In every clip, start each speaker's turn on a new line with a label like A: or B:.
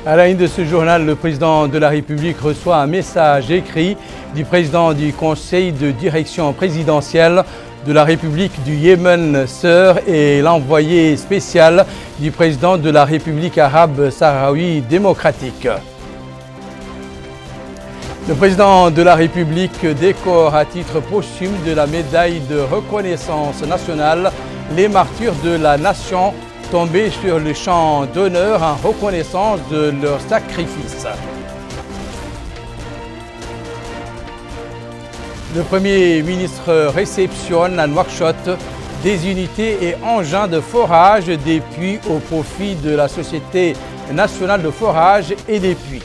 A: À la une de ce journal, le président de la République reçoit un message écrit du président du Conseil de direction présidentielle de la République du Yémen, Sœur, et l'envoyé spécial du président de la République arabe sahraoui démocratique. Le président de la République décore à titre posthume de la médaille de reconnaissance nationale les martyrs de la nation tombés sur le champ d'honneur en reconnaissance de leur sacrifice. Le Premier ministre réceptionne à Nouakchott des unités et engins de forage des puits au profit de la Société nationale de forage et des puits.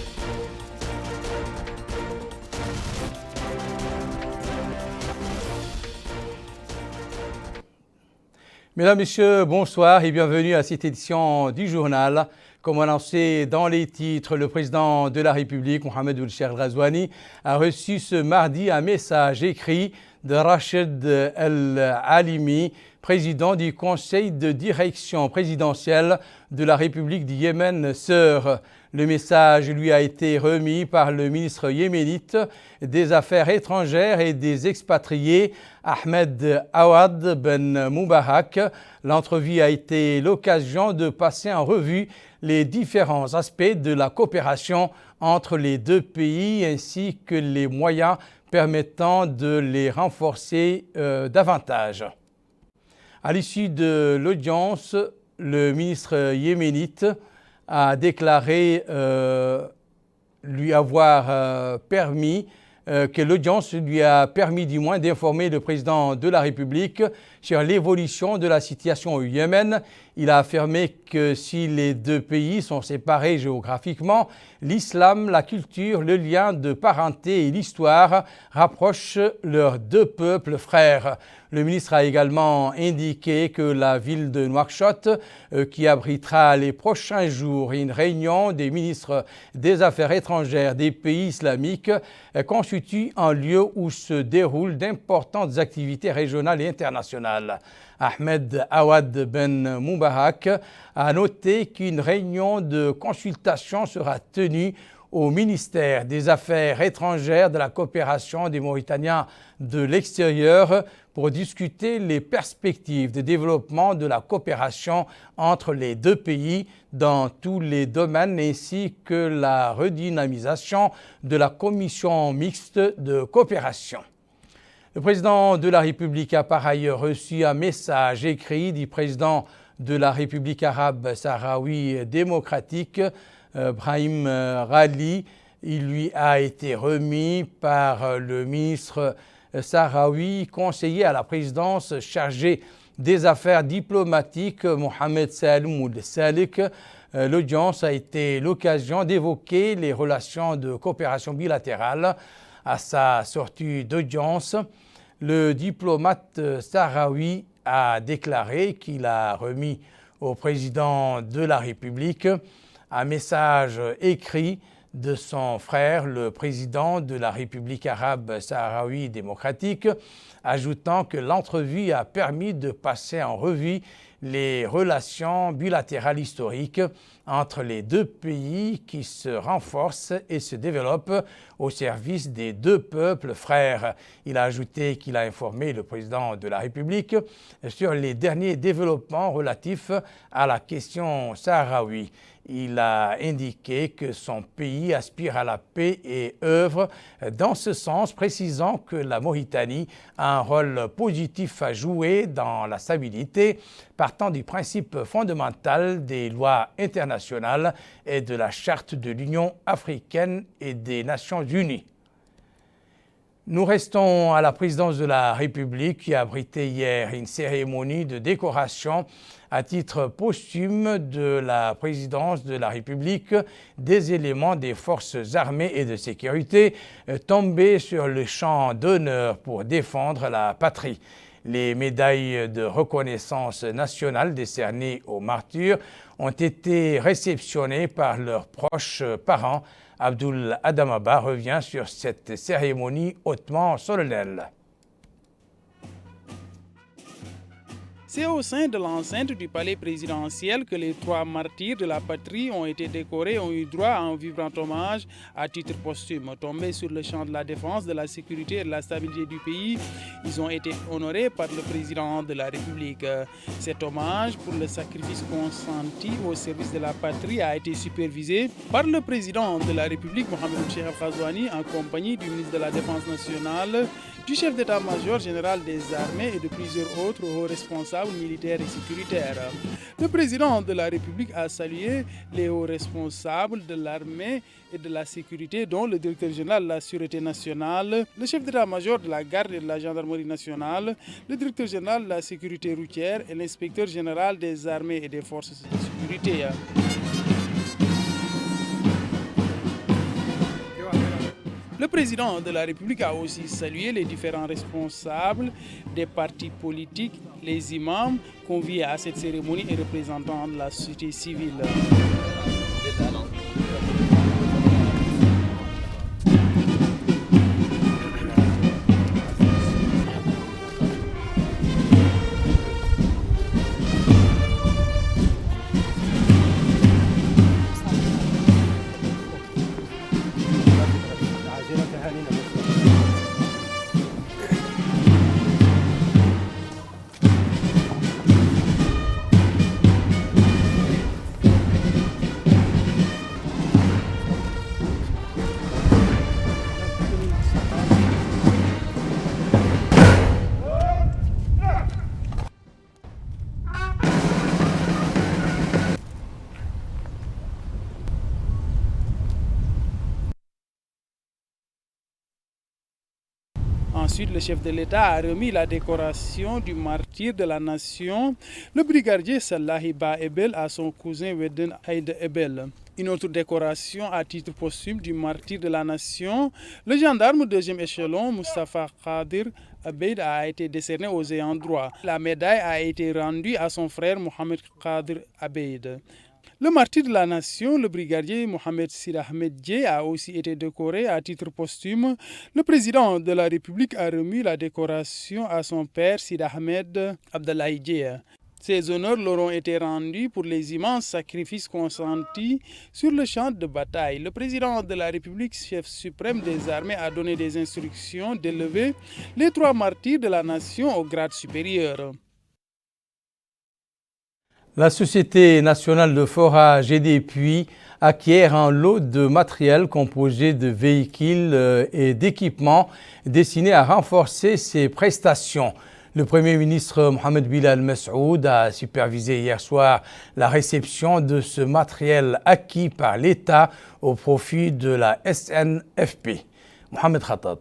A: Mesdames, Messieurs, bonsoir et bienvenue à cette édition du journal. Comme annoncé dans les titres, le président de la République, Mohamed Ould-Cheikh El-Ghazouani, a reçu ce mardi un message écrit de Rachid El-Alimi, président du Conseil de direction présidentielle de la République du Yémen, Sœur. Le message lui a été remis par le ministre yéménite des Affaires étrangères et des expatriés, Ahmed Awad Ben Moubarak. L'entrevue a été l'occasion de passer en revue les différents aspects de la coopération entre les deux pays ainsi que les moyens permettant de les renforcer davantage. À l'issue de l'audience, le ministre yéménite a déclaré lui avoir permis que l'audience lui a permis du moins d'informer le président de la République sur l'évolution de la situation au Yémen. Il a affirmé que si les deux pays sont séparés géographiquement, l'islam, la culture, le lien de parenté et l'histoire rapprochent leurs deux peuples frères. Le ministre a également indiqué que la ville de Nouakchott, qui abritera les prochains jours une réunion des ministres des Affaires étrangères des pays islamiques, constitue un lieu où se déroulent d'importantes activités régionales et internationales. Ahmed Awad Ben Moubarak a noté qu'une réunion de consultation sera tenue au ministère des Affaires étrangères de la coopération des Mauritaniens de l'extérieur pour discuter les perspectives de développement de la coopération entre les deux pays dans tous les domaines ainsi que la redynamisation de la commission mixte de coopération. Le président de la République a par ailleurs reçu un message écrit du président de la République arabe sahraoui démocratique, Brahim Ghali. Il lui a été remis par le ministre sahraoui, conseiller à la présidence chargé des affaires diplomatiques, Mohamed Saloum Ould Salik. L'audience a été l'occasion d'évoquer les relations de coopération bilatérale. À sa sortie d'audience, le diplomate sahraoui a déclaré qu'il a remis au président de la République un message écrit de son frère, le président de la République arabe sahraoui démocratique, ajoutant que l'entrevue a permis de passer en revue les relations bilatérales historiques entre les deux pays qui se renforcent et se développent au service des deux peuples frères. Il a ajouté qu'il a informé le président de la République sur les derniers développements relatifs à la question sahraoui. Il a indiqué que son pays aspire à la paix et œuvre dans ce sens, précisant que la Mauritanie a un rôle positif à jouer dans la stabilité, partant du principe fondamental des lois internationales et de la charte de l'Union africaine et des Nations unies. Nous restons à la présidence de la République qui a abrité hier une cérémonie de décoration à titre posthume de la présidence de la République des éléments des forces armées et de sécurité tombés sur le champ d'honneur pour défendre la patrie. Les médailles de reconnaissance nationale décernées aux martyrs ont été réceptionnées par leurs proches parents. Abdoul Adamaba revient sur cette cérémonie hautement solennelle.
B: C'est au sein de l'enceinte du palais présidentiel que les 3 martyrs de la patrie ont été décorés et ont eu droit à un vibrant hommage à titre posthume. Tombés sur le champ de la défense, de la sécurité et de la stabilité du pays, ils ont été honorés par le président de la République. Cet hommage pour le sacrifice consenti au service de la patrie a été supervisé par le président de la République, Mohamed Ould Cheikh Al Ghazouani, en compagnie du ministre de la Défense nationale, du chef d'état-major général des armées et de plusieurs autres hauts responsables militaires et sécuritaires. Le président de la République a salué les hauts responsables de l'armée et de la sécurité, dont le directeur général de la Sûreté nationale, le chef d'état-major de la garde et de la gendarmerie nationale, le directeur général de la sécurité routière et l'inspecteur général des armées et des forces de sécurité. Le président de la République a aussi salué les différents responsables des partis politiques, les imams conviés à cette cérémonie et représentants de la société civile. Ensuite, le chef de l'État a remis la décoration du martyr de la nation, le brigadier Salahi Ba Ebel, à son cousin Weden Haïd Ebel. Une autre décoration à titre posthume du martyr de la nation, le gendarme 2e échelon Mustafa Qadir Abeid a été décerné aux ayants droit. La médaille a été rendue à son frère Mohamed Qadir Abeid. Le martyr de la nation, le brigadier Mohamed Sid Ahmed Dié, a aussi été décoré à titre posthume. Le président de la République a remis la décoration à son père Sid Ahmed Abdallahi Dié. Ces honneurs leur ont été rendus pour les immenses sacrifices consentis sur le champ de bataille. Le président de la République, chef suprême des armées, a donné des instructions d'élever les 3 martyrs de la nation au grade supérieur.
A: La Société nationale de forage et des puits acquiert un lot de matériel composé de véhicules et d'équipements destinés à renforcer ses prestations. Le Premier ministre Mohamed Bilal Messoud a supervisé hier soir la réception de ce matériel acquis par l'État au profit de la SNFP. Mohamed Khattab.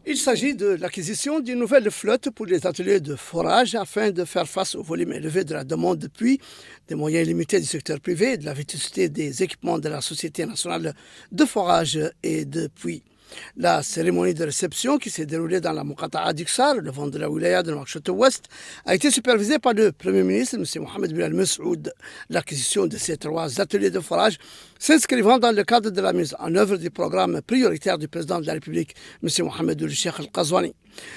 C: Il s'agit de l'acquisition d'une nouvelle flotte pour les ateliers de forage afin de faire face au volume élevé de la demande de puits, des moyens limités du secteur privé et de la vétusté des équipements de la Société nationale de forage et de puits. La cérémonie de réception qui s'est déroulée dans la Muqata'a d'Iksar, le vent de la wilaya de Nouakchott-Ouest, a été supervisée par le Premier ministre, M. Mohamed Bilal Messoud. L'acquisition de ces 3 ateliers de forage s'inscrivant dans le cadre de la mise en œuvre du programme prioritaire du président de la République, M. Mohamed Ould Cheikh Al Ghazouani.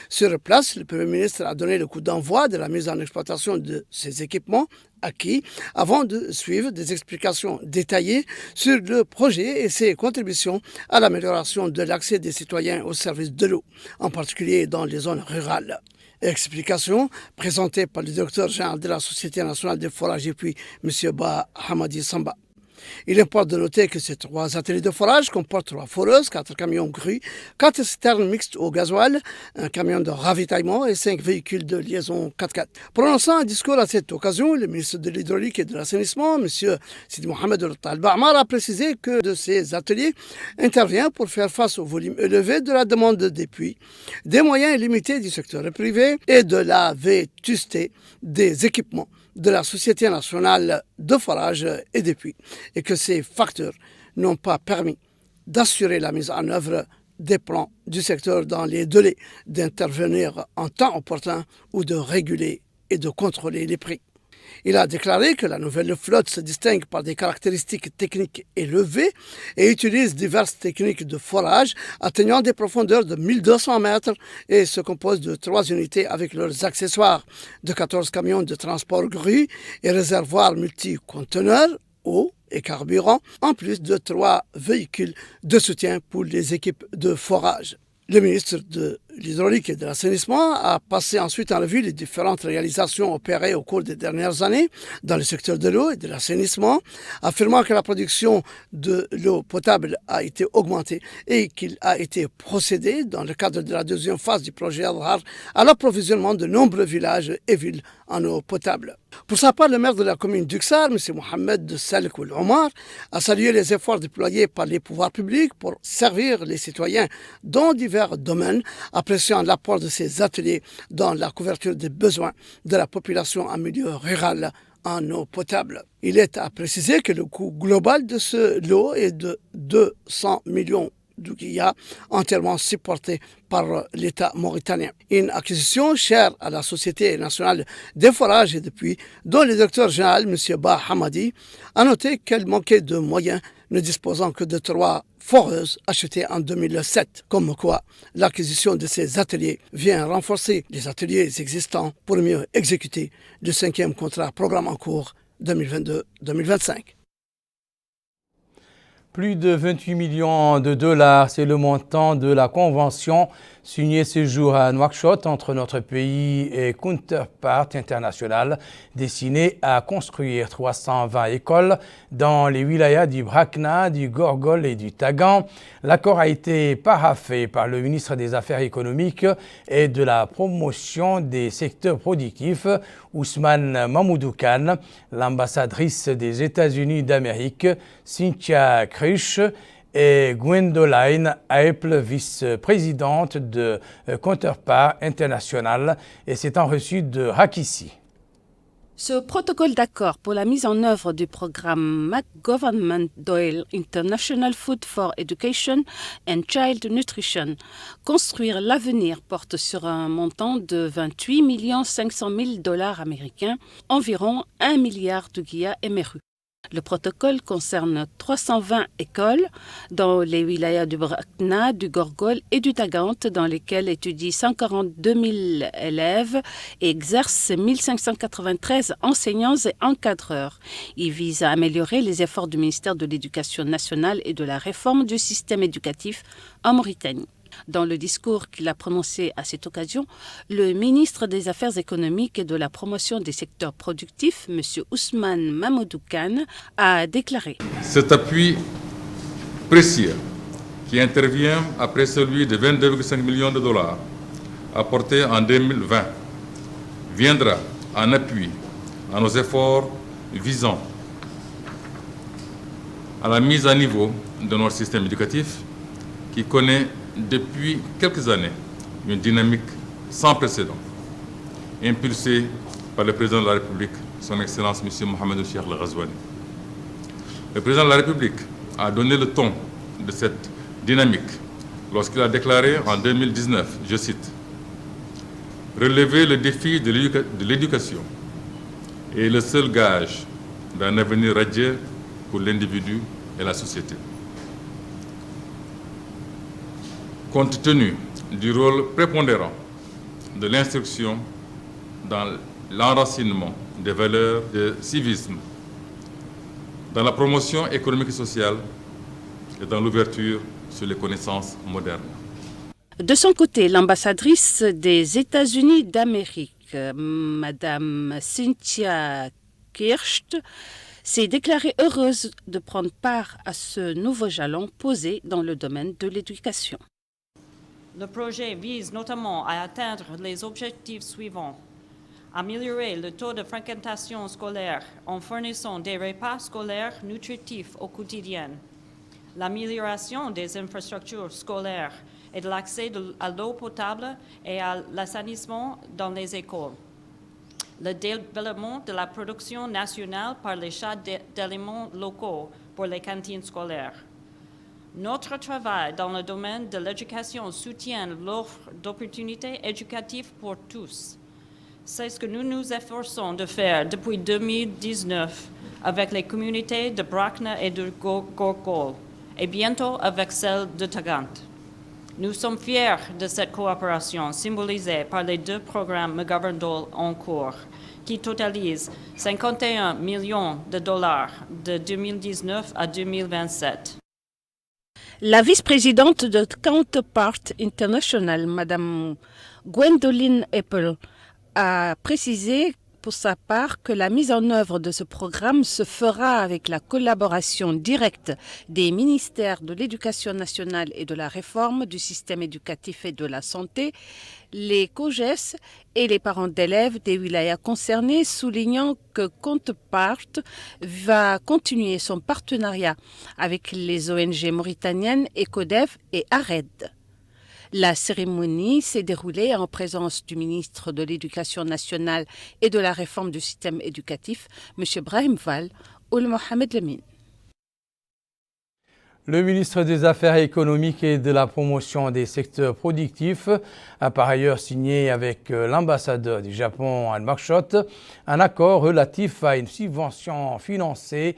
C: Sur place, le Premier ministre a donné le coup d'envoi de la mise en exploitation de ces équipements acquis avant de suivre des explications détaillées sur le projet et ses contributions à l'amélioration de l'accès des citoyens aux services de l'eau, en particulier dans les zones rurales. Explications présentées par le directeur général de la Société nationale des forages et puits, M. Ba Hamadi Samba. Il importe de noter que ces 3 ateliers de forage comportent 3 foreuses, 4 camions grues, 4 citernes mixtes au gasoil, un camion de ravitaillement et 5 véhicules de liaison 4x4. Prononçant un discours à cette occasion, le ministre de l'Hydraulique et de l'Assainissement, M. Sidi Mohamed Ould Ba'amar, a précisé que de ces ateliers intervient pour faire face au volume élevé de la demande des puits, des moyens limités du secteur privé et de la vétusté des équipements de la Société nationale de forage et des puits, et que ces facteurs n'ont pas permis d'assurer la mise en œuvre des plans du secteur dans les délais, d'intervenir en temps opportun ou de réguler et de contrôler les prix. Il a déclaré que la nouvelle flotte se distingue par des caractéristiques techniques élevées et utilise diverses techniques de forage atteignant des profondeurs de 1200 mètres et se compose de 3 unités avec leurs accessoires, de 14 camions de transport grue et réservoirs multi-conteneurs, eau et carburant, en plus de 3 véhicules de soutien pour les équipes de forage. Le ministre de l'Hydraulique et de l'Assainissement a passé ensuite en revue les différentes réalisations opérées au cours des dernières années dans le secteur de l'eau et de l'assainissement, affirmant que la production de l'eau potable a été augmentée et qu'il a été procédé, dans le cadre de la deuxième phase du projet Al-Har, à l'approvisionnement de nombreux villages et villes en eau potable. Pour sa part, le maire de la commune d'Uxar, M. Mohamed de Salkoul Omar, a salué les efforts déployés par les pouvoirs publics pour servir les citoyens dans divers domaines, appréciant l'apport de ces ateliers dans la couverture des besoins de la population en milieu rural en eau potable. Il est à préciser que le coût global de ce lot est de 200 millions d'ouguiyas, entièrement supporté par l'État mauritanien. Une acquisition chère à la Société nationale des forages et de puits, dont le directeur général, M. Bah Hamadi, a noté qu'elle manquait de moyens, ne disposant que de 3 foreuses achetées en 2007. Comme quoi, l'acquisition de ces ateliers vient renforcer les ateliers existants pour mieux exécuter le 5e contrat programme en cours 2022-2025.
A: Plus de 28 millions de dollars, c'est le montant de la convention signée ce jour à Nouakchott entre notre pays et Counterpart International, destinée à construire 320 écoles dans les wilayas du Brakna, du Gorgol et du Tagan. L'accord a été paraphé par le ministre des Affaires économiques et de la promotion des secteurs productifs, Ousmane Mamoudou Khan, l'ambassadrice des États-Unis d'Amérique, Cynthia Krish, et Gwendoline Apple, vice-présidente de Counterpart International, et c'est en reçu de Rakissi.
D: Ce protocole d'accord pour la mise en œuvre du programme McGovernment Doyle International Food for Education and Child Nutrition, Construire l'avenir, porte sur un montant de 28 500 000 dollars américains, environ 1 milliard d'ouguiyas émerus. Le protocole concerne 320 écoles dans les wilayas du Brakna, du Gorgol et du Tagant, dans lesquelles étudient 142 000 élèves et exercent 1593 enseignants et encadreurs. Il vise à améliorer les efforts du ministère de l'Éducation nationale et de la réforme du système éducatif en Mauritanie. Dans le discours qu'il a prononcé à cette occasion, le ministre des Affaires économiques et de la promotion des secteurs productifs, M. Ousmane Mamoudou Khan, a déclaré:
E: Cet appui précieux, qui intervient après celui de 22,5 millions de dollars apporté en 2020, viendra en appui à nos efforts visant à la mise à niveau de notre système éducatif qui connaît depuis quelques années une dynamique sans précédent, impulsée par le président de la République, son Excellence M. Mohamed Cheikh Al-Ghazouani. Le président de la République a donné le ton de cette dynamique lorsqu'il a déclaré en 2019, je cite, « Relever le défi de l'éducation est le seul gage d'un avenir radieux pour l'individu et la société. » Compte tenu du rôle prépondérant de l'instruction dans l'enracinement des valeurs de civisme, dans la promotion économique et sociale et dans l'ouverture sur les connaissances modernes.
D: De son côté, l'ambassadrice des États-Unis d'Amérique, Madame Cynthia Krish, s'est déclarée heureuse de prendre part à ce nouveau jalon posé dans le domaine de l'éducation.
F: Le projet vise notamment à atteindre les objectifs suivants. Améliorer le taux de fréquentation scolaire en fournissant des repas scolaires nutritifs au quotidien. L'amélioration des infrastructures scolaires et de l'accès à l'eau potable et à l'assainissement dans les écoles. Le développement de la production nationale par l'achat d'aliments locaux pour les cantines scolaires. Notre travail dans le domaine de l'éducation soutient l'offre d'opportunités éducatives pour tous. C'est ce que nous nous efforçons de faire depuis 2019 avec les communautés de Brakna et de Gorkol, et bientôt avec celle de Tagant. Nous sommes fiers de cette coopération symbolisée par les deux programmes McGovern-Dole en cours, qui totalisent 51 millions de dollars de 2019 à 2027.
D: La vice-présidente de Counterpart International, Mme Gwendoline Apple, a précisé pour sa part que la mise en œuvre de ce programme se fera avec la collaboration directe des ministères de l'Éducation nationale et de la réforme du système éducatif et de la santé, les COGES et les parents d'élèves des wilayas concernés, soulignant que Counterpart va continuer son partenariat avec les ONG mauritaniennes ECODEV et ARED. La cérémonie s'est déroulée en présence du ministre de l'Éducation nationale et de la réforme du système éducatif, M. Brahim Val, Ould Mohamed Lamine.
A: Le ministre des Affaires économiques et de la promotion des secteurs productifs a par ailleurs signé avec l'ambassadeur du Japon à Nouakchott un accord relatif à une subvention financée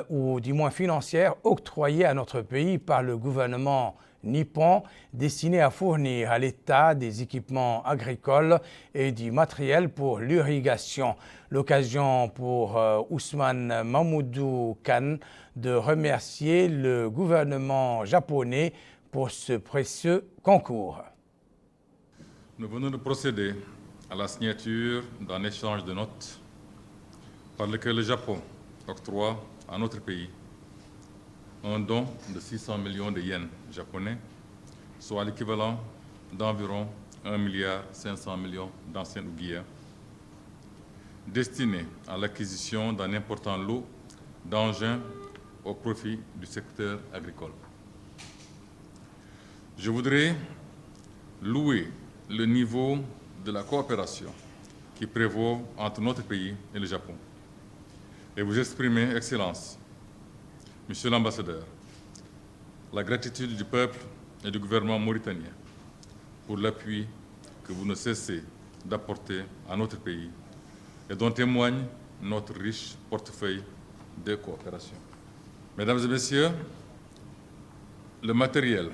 A: ou du moins financière octroyée à notre pays par le gouvernement nippon, destiné à fournir à l'État des équipements agricoles et du matériel pour l'irrigation. L'occasion pour Ousmane Mamoudou Khan de remercier le gouvernement japonais pour ce précieux concours.
E: Nous venons de procéder à la signature d'un échange de notes par lequel le Japon octroie à notre pays un don de 600 millions de yens japonais, soit l'équivalent d'environ 1,5 milliard d'anciens ouguiya, destiné à l'acquisition d'un important lot d'engins au profit du secteur agricole. Je voudrais louer le niveau de la coopération qui prévaut entre notre pays et le Japon et vous exprimer, Excellence, Monsieur l'ambassadeur, la gratitude du peuple et du gouvernement mauritanien pour l'appui que vous ne cessez d'apporter à notre pays et dont témoigne notre riche portefeuille de coopération. Mesdames et Messieurs, le matériel,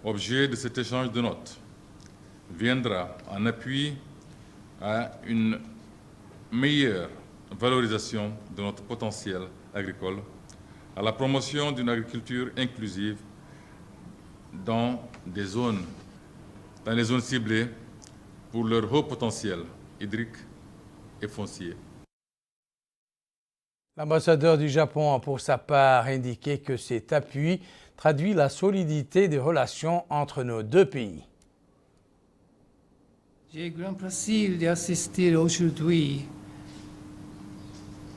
E: objet de cet échange de notes, viendra en appui à une meilleure valorisation de notre potentiel agricole, à la promotion d'une agriculture inclusive dans les zones ciblées pour leur haut potentiel hydrique et foncier.
A: L'ambassadeur du Japon a pour sa part indiqué que cet appui traduit la solidité des relations entre nos deux pays.
G: J'ai grand plaisir d'assister aujourd'hui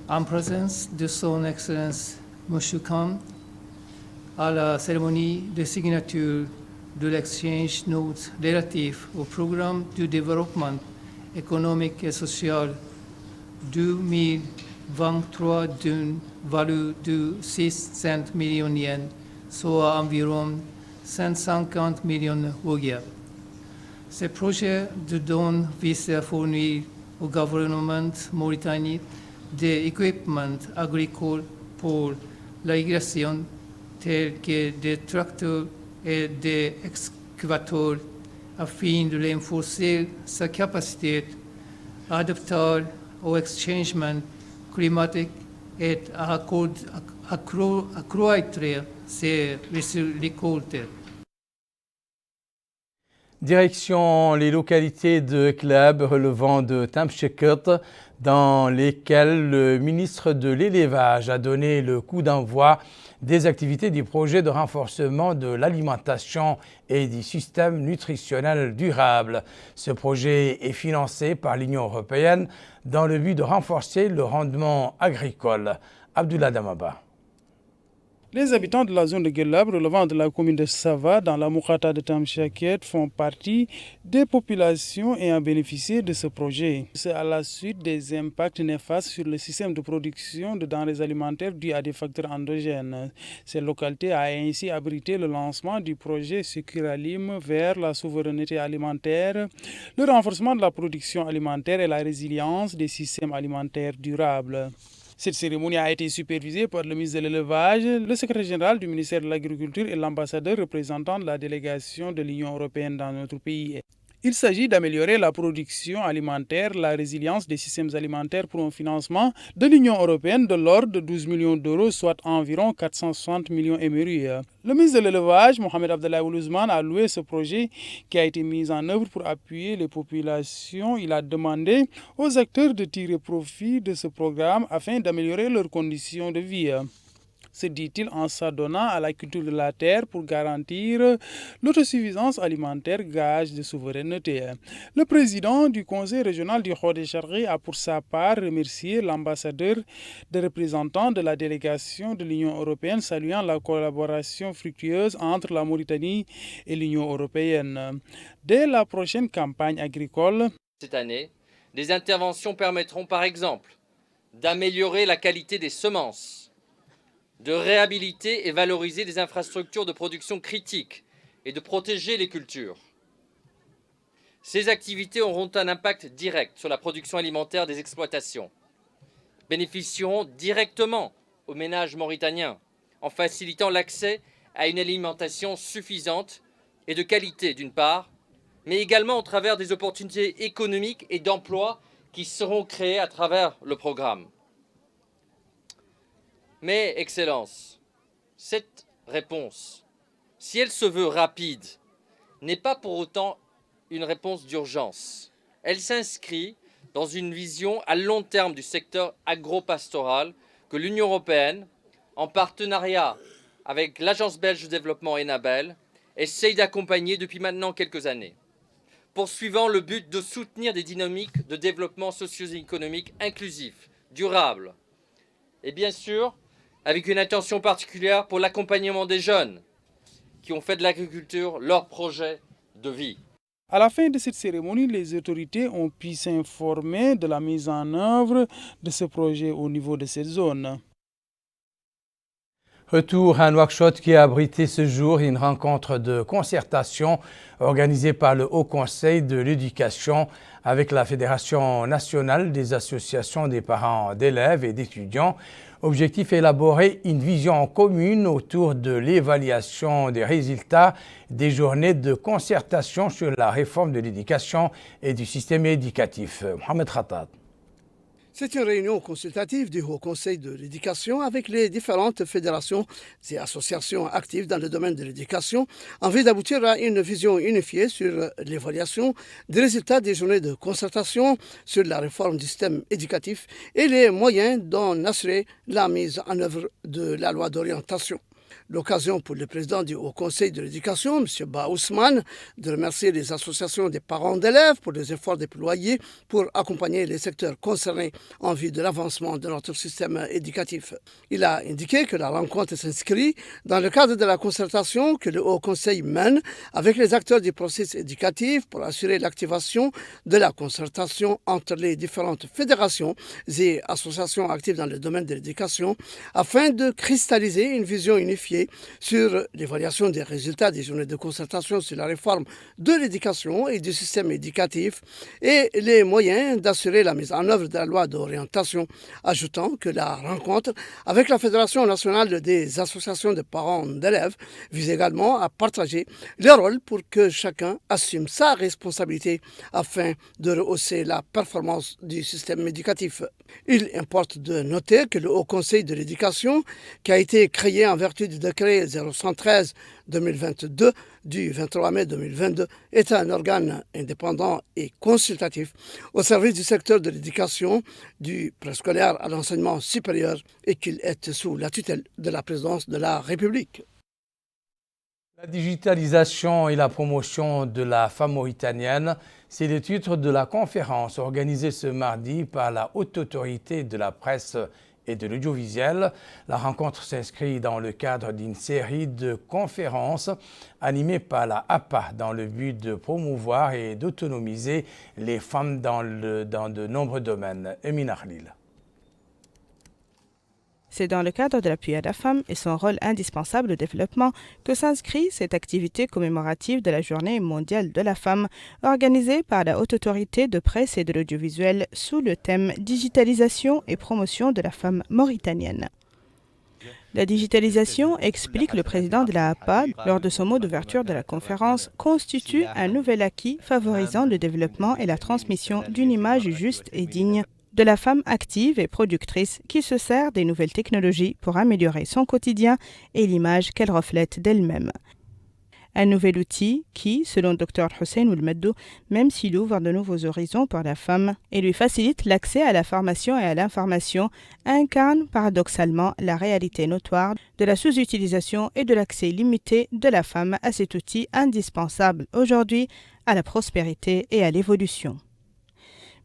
G: en présence de son Excellence M. Khan à la cérémonie de signature de l'exchange notes relatif au programme de développement économique et social 2023 d'une valeur de 600 millions de yens, soit environ 150 millions de ouguiya. Ce projet de don vise à fournir au gouvernement mauritanien des équipements agricoles pour l'irrigation tels que des tracteurs et des excavateurs afin de renforcer sa capacité à adapter au changement climatique et à accroître ses récoltes.
A: Direction les localités de Klab relevant de Tamsheket, dans lesquelles le ministre de l'Élevage a donné le coup d'envoi des activités du projet de renforcement de l'alimentation et du système nutritionnel durable. Ce projet est financé par l'Union européenne dans le but de renforcer le rendement agricole. Abdullah Damaba.
B: Les habitants de la zone de Guelab, relevant de la commune de Sava, dans la Moukata de Tamchaket, font partie des populations ayant bénéficié de ce projet. C'est à la suite des impacts néfastes sur le système de production de denrées alimentaires dus à des facteurs endogènes. Cette localité a ainsi abrité le lancement du projet Securalim vers la souveraineté alimentaire, le renforcement de la production alimentaire et la résilience des systèmes alimentaires durables. Cette cérémonie a été supervisée par le ministre de l'Élevage, le secrétaire général du ministère de l'Agriculture et l'ambassadeur représentant de la délégation de l'Union européenne dans notre pays. Il s'agit d'améliorer la production alimentaire, la résilience des systèmes alimentaires pour un financement de l'Union européenne de l'ordre de 12 millions d'euros, soit environ 460 millions MRU. Le ministre de l'Élevage, Mohamed Abdallah Ouluzman, a loué ce projet qui a été mis en œuvre pour appuyer les populations. Il a demandé aux acteurs de tirer profit de ce programme afin d'améliorer leurs conditions de vie. Se dit-il en s'adonnant à la culture de la terre pour garantir l'autosuffisance alimentaire, gage de souveraineté. Le président du conseil régional du Haut-des-Chargés a pour sa part remercié l'ambassadeur des représentants de la délégation de l'Union européenne, saluant la collaboration fructueuse entre la Mauritanie et l'Union européenne. Dès la prochaine campagne agricole,
H: cette année, des interventions permettront par exemple d'améliorer la qualité des semences, de réhabiliter et valoriser des infrastructures de production critiques et de protéger les cultures. Ces activités auront un impact direct sur la production alimentaire des exploitations, bénéficieront directement aux ménages mauritaniens en facilitant l'accès à une alimentation suffisante et de qualité d'une part, mais également au travers des opportunités économiques et d'emploi qui seront créées à travers le programme. Mais, Excellence, cette réponse, si elle se veut rapide, n'est pas pour autant une réponse d'urgence. Elle s'inscrit dans une vision à long terme du secteur agro-pastoral que l'Union européenne, en partenariat avec l'Agence belge de développement Enabel, essaye d'accompagner depuis maintenant quelques années, poursuivant le but de soutenir des dynamiques de développement socio-économique inclusif, durable, et bien sûr, avec une attention particulière pour l'accompagnement des jeunes qui ont fait de l'agriculture leur projet de vie.
B: À la fin de cette cérémonie, les autorités ont pu s'informer de la mise en œuvre de ce projet au niveau de cette zone.
A: Retour à Nouakchott qui a abrité ce jour une rencontre de concertation organisée par le Haut Conseil de l'Éducation avec la Fédération nationale des associations des parents d'élèves et d'étudiants. Objectif, élaborer une vision commune autour de l'évaluation des résultats des journées de concertation sur la réforme de l'éducation et du système éducatif. Mohamed Khattab.
C: C'est une réunion consultative du Haut Conseil de l'Éducation avec les différentes fédérations et associations actives dans le domaine de l'éducation en vue d'aboutir à une vision unifiée sur l'évaluation des résultats des journées de concertation sur la réforme du système éducatif et les moyens d'en assurer la mise en œuvre de la loi d'orientation. L'occasion pour le président du Haut Conseil de l'Éducation, M. Ba Ousmane, de remercier les associations des parents d'élèves pour les efforts déployés pour accompagner les secteurs concernés en vue de l'avancement de notre système éducatif. Il a indiqué que la rencontre s'inscrit dans le cadre de la concertation que le Haut Conseil mène avec les acteurs du processus éducatif pour assurer l'activation de la concertation entre les différentes fédérations et associations actives dans le domaine de l'éducation afin de cristalliser une vision unifiée sur l'évaluation des résultats des journées de concertation sur la réforme de l'éducation et du système éducatif et les moyens d'assurer la mise en œuvre de la loi d'orientation, ajoutant que la rencontre avec la Fédération nationale des associations de parents d'élèves vise également à partager les rôles pour que chacun assume sa responsabilité afin de rehausser la performance du système éducatif. Il importe de noter que le Haut Conseil de l'Éducation, qui a été créé en vertu du décret 0113-2022 du 23 mai 2022, est un organe indépendant et consultatif au service du secteur de l'éducation, du préscolaire à l'enseignement supérieur et qu'il est sous la tutelle de la présidence de la République.
A: La digitalisation et la promotion de la femme mauritanienne, c'est le titre de la conférence organisée ce mardi par la Haute Autorité de la Presse et de l'audiovisuel. La rencontre s'inscrit dans le cadre d'une série de conférences animées par la APA dans le but de promouvoir et d'autonomiser les femmes dans de nombreux domaines. Emina Khalil.
I: C'est dans le cadre de l'appui à la femme et son rôle indispensable au développement que s'inscrit cette activité commémorative de la Journée mondiale de la femme, organisée par la Haute Autorité de presse et de l'audiovisuel sous le thème « Digitalisation et promotion de la femme mauritanienne ». La digitalisation, explique le président de la APA lors de son mot d'ouverture de la conférence, constitue un nouvel acquis favorisant le développement et la transmission d'une image juste et digne de la femme active et productrice qui se sert des nouvelles technologies pour améliorer son quotidien et l'image qu'elle reflète d'elle-même. Un nouvel outil qui, selon Dr Hussein Oulmeddou, même s'il ouvre de nouveaux horizons pour la femme et lui facilite l'accès à la formation et à l'information, incarne paradoxalement la réalité notoire de la sous-utilisation et de l'accès limité de la femme à cet outil indispensable aujourd'hui à la prospérité et à l'évolution.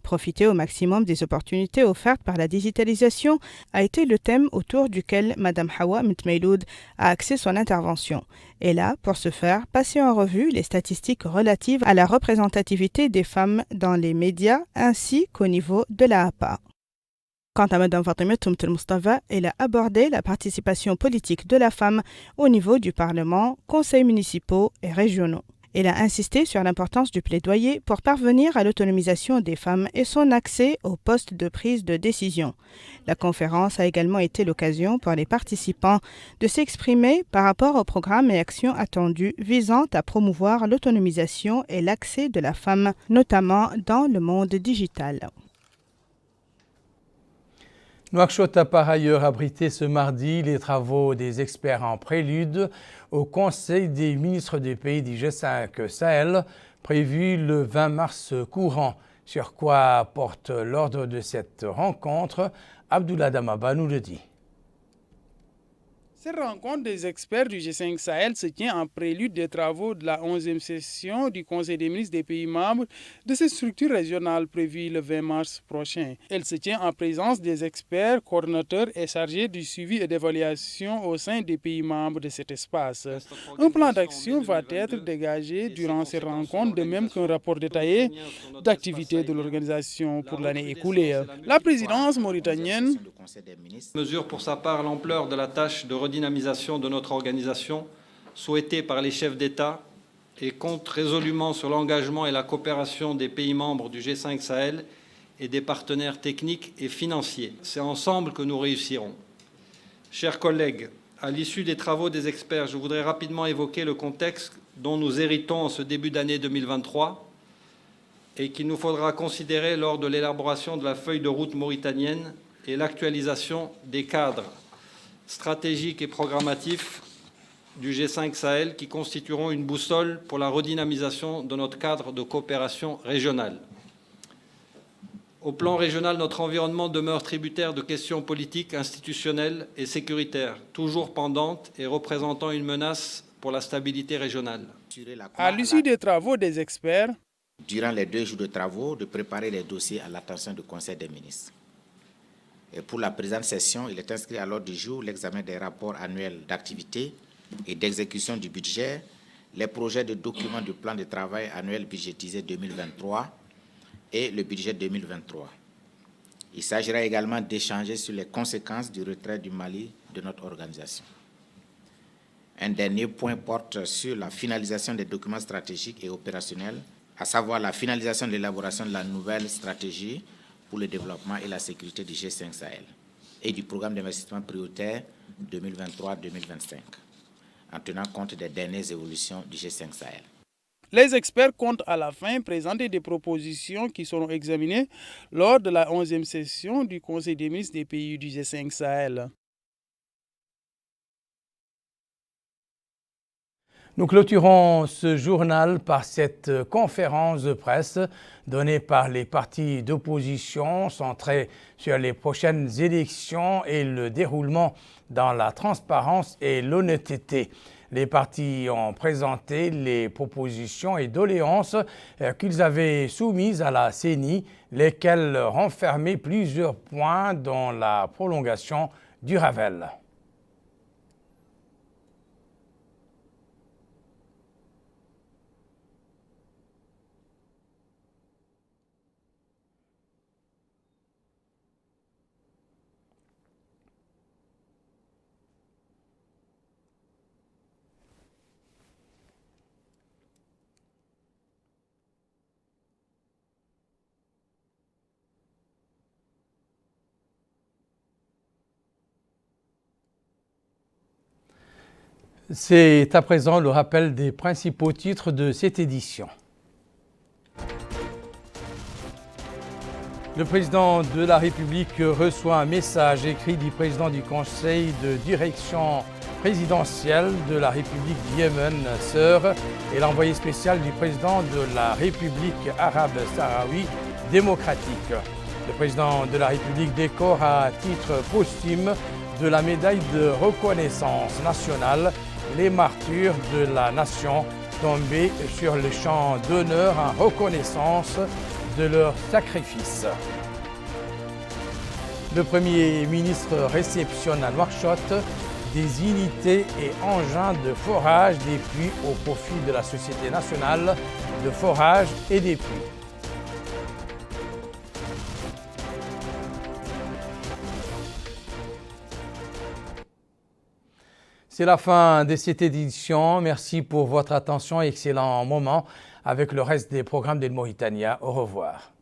I: Profiter au maximum des opportunités offertes par la digitalisation a été le thème autour duquel Mme Hawa Mtmeiloud a axé son intervention. Elle a, pour ce faire, passé en revue les statistiques relatives à la représentativité des femmes dans les médias ainsi qu'au niveau de la APA. Quant à Mme Fatima Toumtel Mustafa, elle a abordé la participation politique de la femme au niveau du Parlement, conseils municipaux et régionaux. Elle a insisté sur l'importance du plaidoyer pour parvenir à l'autonomisation des femmes et son accès aux postes de prise de décision. La conférence a également été l'occasion pour les participants de s'exprimer par rapport aux programmes et actions attendus visant à promouvoir l'autonomisation et l'accès de la femme, notamment dans le monde digital.
A: Nouakchott a par ailleurs abrité ce mardi les travaux des experts en prélude au Conseil des ministres des pays du G5 Sahel, prévu le 20 mars courant. Sur quoi porte l'ordre de cette rencontre? Abdoulaye Damaba nous le dit.
B: Cette rencontre des experts du G5 Sahel se tient en prélude des travaux de la 11e session du Conseil des ministres des pays membres de cette structure régionale prévue le 20 mars prochain. Elle se tient en présence des experts, coordonnateurs et chargés du suivi et d'évaluation au sein des pays membres de cet espace. Un plan d'action va être dégagé durant ces rencontres, de même qu'un rapport détaillé d'activité de l'organisation pour l'année écoulée. La présidence mauritanienne
J: mesure pour sa part l'ampleur de la tâche de redynamisation de notre organisation souhaitée par les chefs d'État et compte résolument sur l'engagement et la coopération des pays membres du G5 Sahel et des partenaires techniques et financiers. C'est ensemble que nous réussirons. Chers collègues, à l'issue des travaux des experts, je voudrais rapidement évoquer le contexte dont nous héritons en ce début d'année 2023 et qu'il nous faudra considérer lors de l'élaboration de la feuille de route mauritanienne et l'actualisation des cadres stratégiques et programmatifs du G5 Sahel qui constitueront une boussole pour la redynamisation de notre cadre de coopération régionale. Au plan régional, notre environnement demeure tributaire de questions politiques, institutionnelles et sécuritaires, toujours pendantes et représentant une menace pour la stabilité régionale.
B: À l'issue des travaux des experts,
K: durant les 2 jours de travaux, de préparer les dossiers à l'attention du Conseil des ministres. Et pour la présente session, il est inscrit à l'ordre du jour l'examen des rapports annuels d'activité et d'exécution du budget, les projets de documents du plan de travail annuel budgétisé 2023 et le budget 2023. Il s'agira également d'échanger sur les conséquences du retrait du Mali de notre organisation. Un dernier point porte sur la finalisation des documents stratégiques et opérationnels, à savoir la finalisation de l'élaboration de la nouvelle stratégie pour le développement et la sécurité du G5 Sahel et du programme d'investissement prioritaire 2023-2025, en tenant compte des dernières évolutions du G5 Sahel.
B: Les experts comptent à la fin présenter des propositions qui seront examinées lors de la 11e session du Conseil des ministres des pays du G5 Sahel.
A: Nous clôturons ce journal par cette conférence de presse donnée par les partis d'opposition centrée sur les prochaines élections et le déroulement dans la transparence et l'honnêteté. Les partis ont présenté les propositions et doléances qu'ils avaient soumises à la CENI, lesquelles renfermaient plusieurs points dont la prolongation du Ravel. C'est à présent le rappel des principaux titres de cette édition. Le président de la République reçoit un message écrit du président du Conseil de direction présidentielle de la République du Yémen, Sœur, et l'envoyé spécial du président de la République arabe sahraoui démocratique. Le président de la République décore à titre posthume de la médaille de reconnaissance nationale les martyrs de la nation tombés sur le champ d'honneur en reconnaissance de leur sacrifice. Le Premier ministre réceptionne à Nouakchott des unités et engins de forage des puits au profit de la Société nationale de forage et des puits. C'est la fin de cette édition. Merci pour votre attention et excellent moment avec le reste des programmes d'El Mauritania. Au revoir.